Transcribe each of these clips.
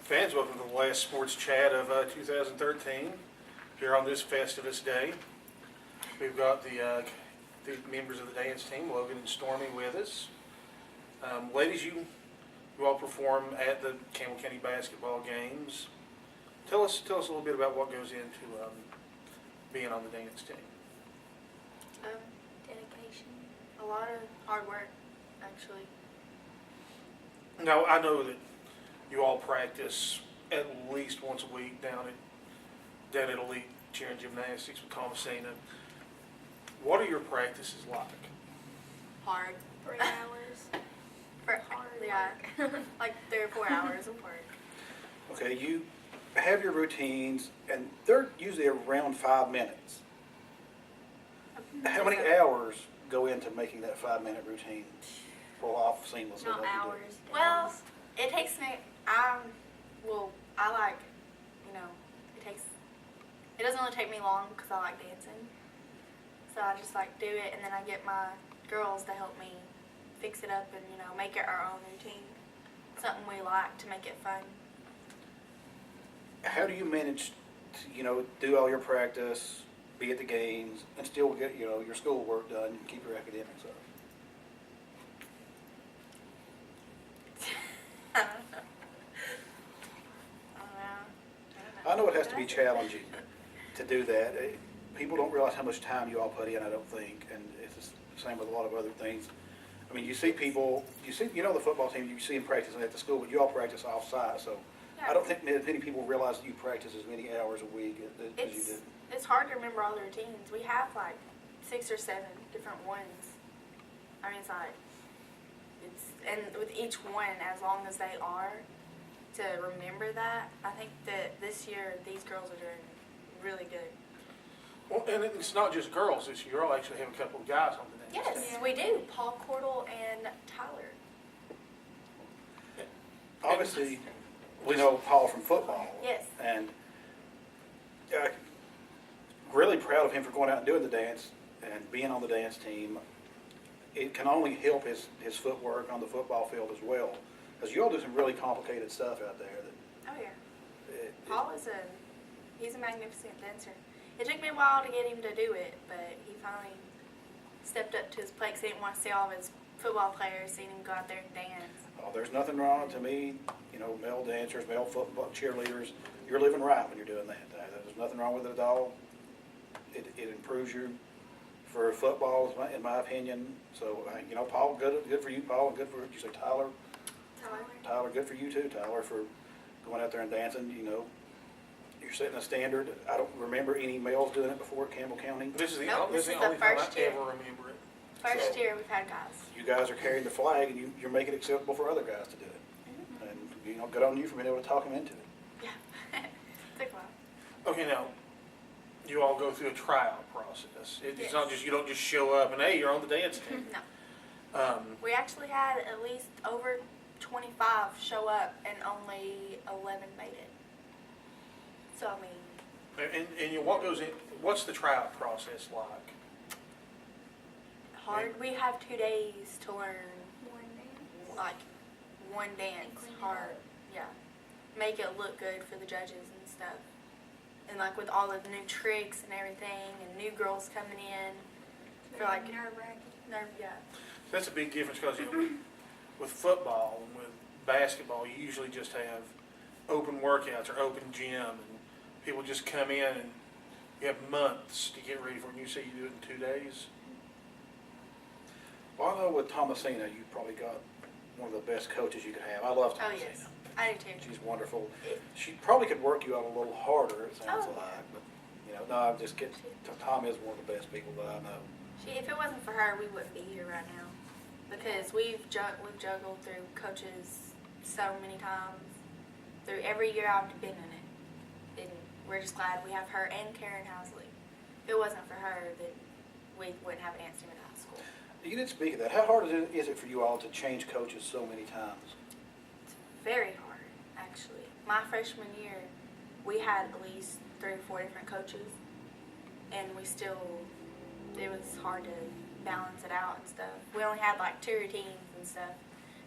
Fans, welcome to the last sports chat of 2013 here on this Festivus Day. We've got the members of the dance team, Logan and Stormi, with us. Ladies, you all perform at the Campbell County basketball games. Tell us a little bit about what goes into being on the dance team. Dedication. A lot of hard work, actually. Now, I know that you all practice at least once a week down at Elite Cheer and Gymnastics with Thomasina. What are your practices like? Hard. 3 hours. Yeah, like 3 or 4 hours apart. Okay, you have your routines, and they're usually around 5 minutes. How many hours go into making that 5-minute routine pull off seamlessly? Not like you do? hours. Well, it takes me. I like, it doesn't really take me long because I like dancing. So I just like do it, and then I get my girls to help me fix it up and make it our own routine. Something we like to make it fun. How do you manage to, do all your practice, be at the games, and still get, your schoolwork done and keep your academics up? I don't know. I know it has to be challenging to do that. People don't realize how much time you all put in, I don't think, and it's the same with a lot of other things. I mean, you see people, the football team, you see them practicing at the school, but you all practice off-site, so I don't think many people realize that you practice as many hours a week as you do. It's hard to remember all the routines. We have like 6 or 7 different ones. I mean, and with each one, as long as they are, to remember that, I think that this year these girls are doing really good. Well, and it's not just girls this year. You'll actually have a couple of guys on the dance team. Yes, we do. Paul Cordell and Tyler. Obviously, we know Paul from football. Yes. And really proud of him for going out and doing the dance and being on the dance team. It can only help his footwork on the football field as well. Because you all do some really complicated stuff out there. Oh, yeah. Paul he's a magnificent dancer. It took me a while to get him to do it, but he finally stepped up to his plate because he didn't want to see all of his football players seeing him go out there and dance. Oh, there's nothing wrong to me, male dancers, male football cheerleaders. You're living right when you're doing that. There's nothing wrong with it at all. It improves you for football, in my opinion. So, Paul, good for you, Paul, and good for, did you say Tyler? Tyler, good for you too, Tyler, for going out there and dancing. You're setting a standard. I don't remember any males doing it before at Campbell County. This is the Nope, only this is the time I first year. ever remember it. First year we've had guys. You guys are carrying the flag, and you're making it acceptable for other guys to do it. And good on you for being able to talk them into it. Yeah. Took a while. Okay, now, you all go through a tryout process. It's Yes. not just, you don't just show up and, hey, you're on the dance team. No. We actually had at least over 25 show up and only 11 made it. So, I mean, And what goes in, what's the tryout process like? hard. We have 2 days to learn, like, one dance. clean it Hard. up. Yeah. Make it look good for the judges and stuff. And, like, with all of the new tricks and everything and new girls coming in. For, like, nerve-wracking. Yeah. That's a big difference because, with football and with basketball, you usually just have open workouts or open gym, and people just come in and you have months to get ready for it. And you say you do it in 2 days? Well, I know with Thomasina, you probably got one of the best coaches you could have. I love Oh, Thomasina. yes. I do too. She's wonderful. She probably could work you out a little harder, it sounds Oh, yeah. like. But, no, I'm just kidding. Tom is one of the best people that I know. If it wasn't for her, we wouldn't be here right now. Because we've juggled through coaches so many times. Through every year I've been in it. And we're just glad we have her and Karen Housley. If it wasn't for her, then we wouldn't have an dance team in high school. You didn't speak of that. How hard is it for you all to change coaches so many times? It's very hard, actually. My freshman year, we had at least 3 or 4 different coaches. And it was hard to balance it out and stuff. We only had like 2 routines and stuff.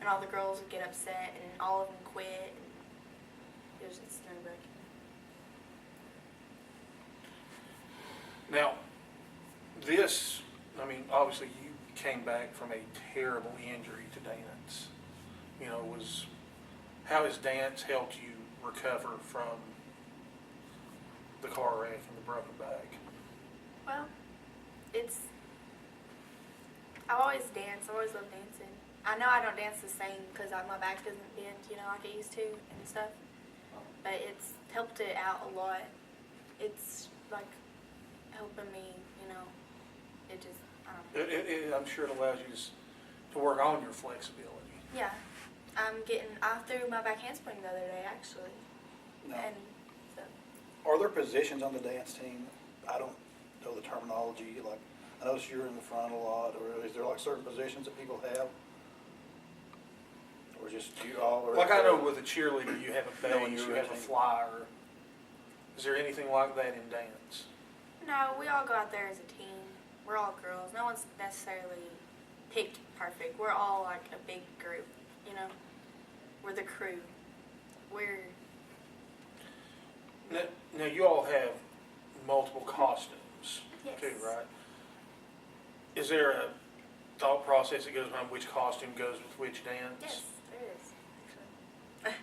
And all the girls would get upset and all of them quit. Now, this, I mean, obviously you came back from a terrible injury to dance. You know, how has dance helped you recover from the car wreck and the broken back? Well, I've always danced. I've always loved dancing. I know I don't dance the same because my back doesn't bend, like it used to and stuff. But it's helped it out a lot. It's like helping me, It just, I don't know. I'm sure it allows you to work on your flexibility. Yeah. I threw my back handspring the other day, actually. No. And so, Are there positions on the dance team? I don't know the terminology, like, I notice you're in the front a lot, or is there like certain positions that people have? Or just you all? Or Like I know with a cheerleader, you have a Knowing base, your you have a routine. flyer. Is there anything like that in dance? no, we all go out there as a team. We're all girls. No one's necessarily picked perfect. We're all like a big group, We're the crew. Now you all have multiple costumes Yes. too, right? Is there a thought process that goes behind which costume goes with which dance? Yes, there is, actually.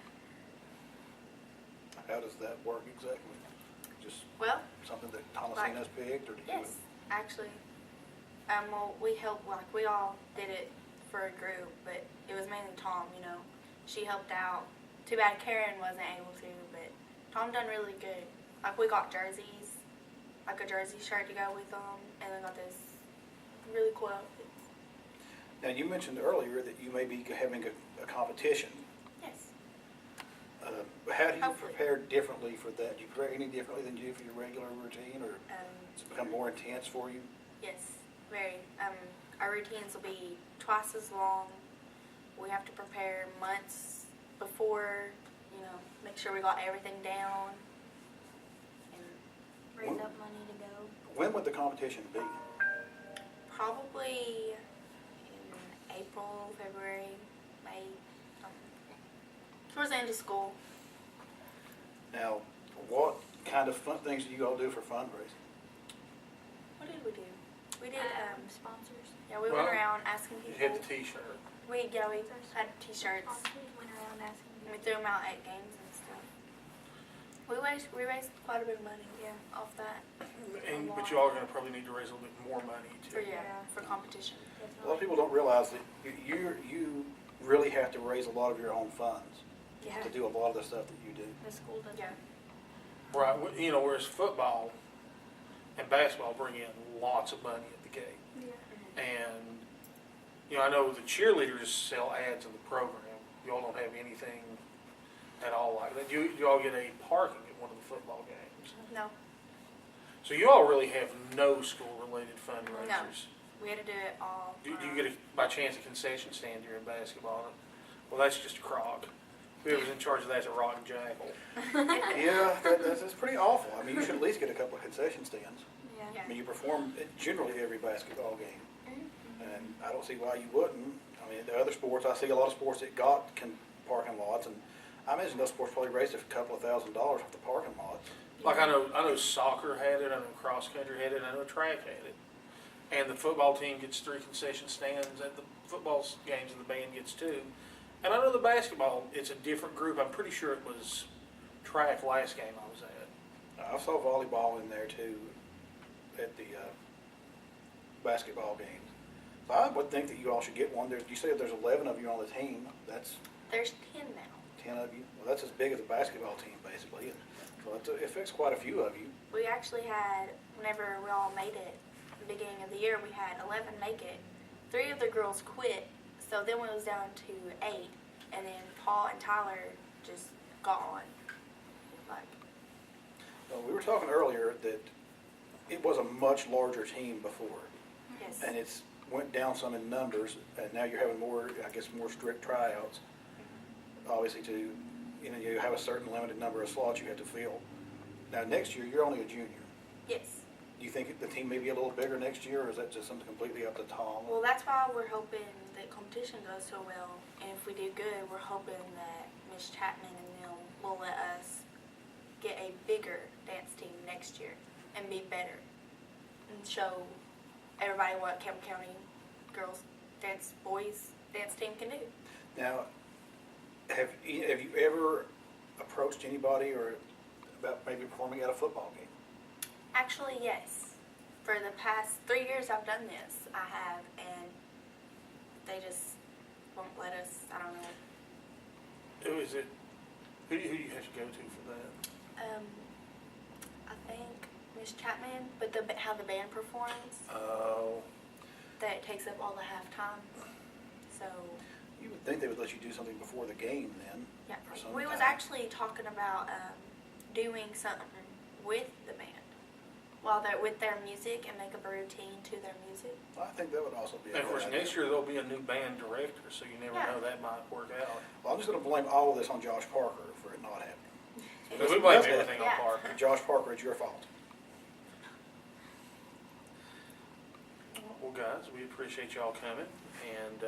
How does that work exactly? Just Well, something that Thomasina's picked, or do you? yes, actually. Well, we all did it for a group, but it was mainly Tom, She helped out. Too bad Karen wasn't able to, but Tom done really good. Like, we got jerseys, like a jersey shirt to go with them, and then got this really cool outfits. Now, you mentioned earlier that you may be having a competition. Yes. How do you Hopefully. prepare differently for that? Do you prepare any differently than you do for your regular routine, or it's become more intense for you? Yes, very. Our routines will be twice as long. We have to prepare months before, make sure we got everything down. And Raise up money to go. When would the competition be? probably in April, February, May, towards the end of school. Now, what kind of fun things do you all do for fundraising? What did we do? We did, Sponsors. yeah, we Well, went around asking You people. had the T-shirt. We had t-shirts. Sponsors went around asking. And we threw them out at games and stuff. We raised quite a bit of money, yeah, off that. But you all are going to probably need to raise a little bit more money For, too. for competition. A lot of people don't realize that you really have to raise a lot of your own funds Yeah. to do a lot of the stuff that you do. The school does. Yeah. Right, whereas football and basketball bring in lots of money at the gate. Yeah. And, I know the cheerleaders sell ads in the program. You all don't have anything at all like that. You all get a parking at one of the football games. No, So you all really have no school-related fundraisers. we had to do it all. Do you get, by chance, a concession stand during basketball? Well, that's just a crock. Whoever's in charge of that's a rotten jackal. Yeah, that's pretty awful. I mean, you should at least get a couple of concession stands. Yeah. I mean, you perform at generally every basketball game, Mm-hmm. and I don't see why you wouldn't. I mean, the other sports, I see a lot of sports that can parking lots, and I imagine those sports probably raised a couple of $1,000s off the parking lots. Like I know soccer had it, I know cross country had it, I know track had it. And the football team gets 3 concession stands at the football games, and the band gets 2. And I know the basketball, it's a different group. I'm pretty sure it was track last game I was at. I saw volleyball in there too at the basketball games. So I would think that you all should get one. You said there's 11 of you on the team. That's There's 10 now. 10 of you. Well, that's as big as a basketball team, basically. So it affects quite a few of you. We actually had, whenever we all made it, the beginning of the year, we had 11 make it. 3 of the girls quit, so then we was down to 8, and then Paul and Tyler just got on. Like, Well, we were talking earlier that it was a much larger team before, yes. and it's went down some in numbers, and now you're having more, I guess, more strict tryouts. Obviously, you have a certain limited number of slots you have to fill. Now, next year, you're only a junior. Yes. Do you think the team may be a little bigger next year, or is that just something completely up to Tom? Well, that's why we're hoping that competition goes so well, and if we do good, we're hoping that Miss Chapman and them will let us get a bigger dance team next year and be better. show everybody what Campbell County boys dance team can do. Now, have you ever approached anybody or about maybe performing at a football game? Actually, yes. For the past 3 years I've done this, I have, and they just won't let us, I don't know. Who is it? Who do you have to go to for that? I think Miss Chapman, but how the band performs, Oh, that takes up all the halftime. So, You would think they would let you do something before the game then. yeah. or some We was time. actually talking about doing something with the band while they're with their music and make up a routine to their music. I think that would also be a and of good course, idea. next year there'll be a new band director, so you never Yeah. know, that might work out. Well, I'm just gonna blame all of this on Josh Parker for it not happening. Because we blame That's it. everything on Yeah. Parker. Josh Parker, it's your fault. Well, guys, we appreciate y'all coming, and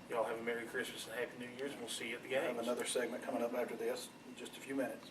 y'all have a Merry Christmas and Happy New Year's, and we'll see you at the I have games. another segment coming up after this in just a few minutes.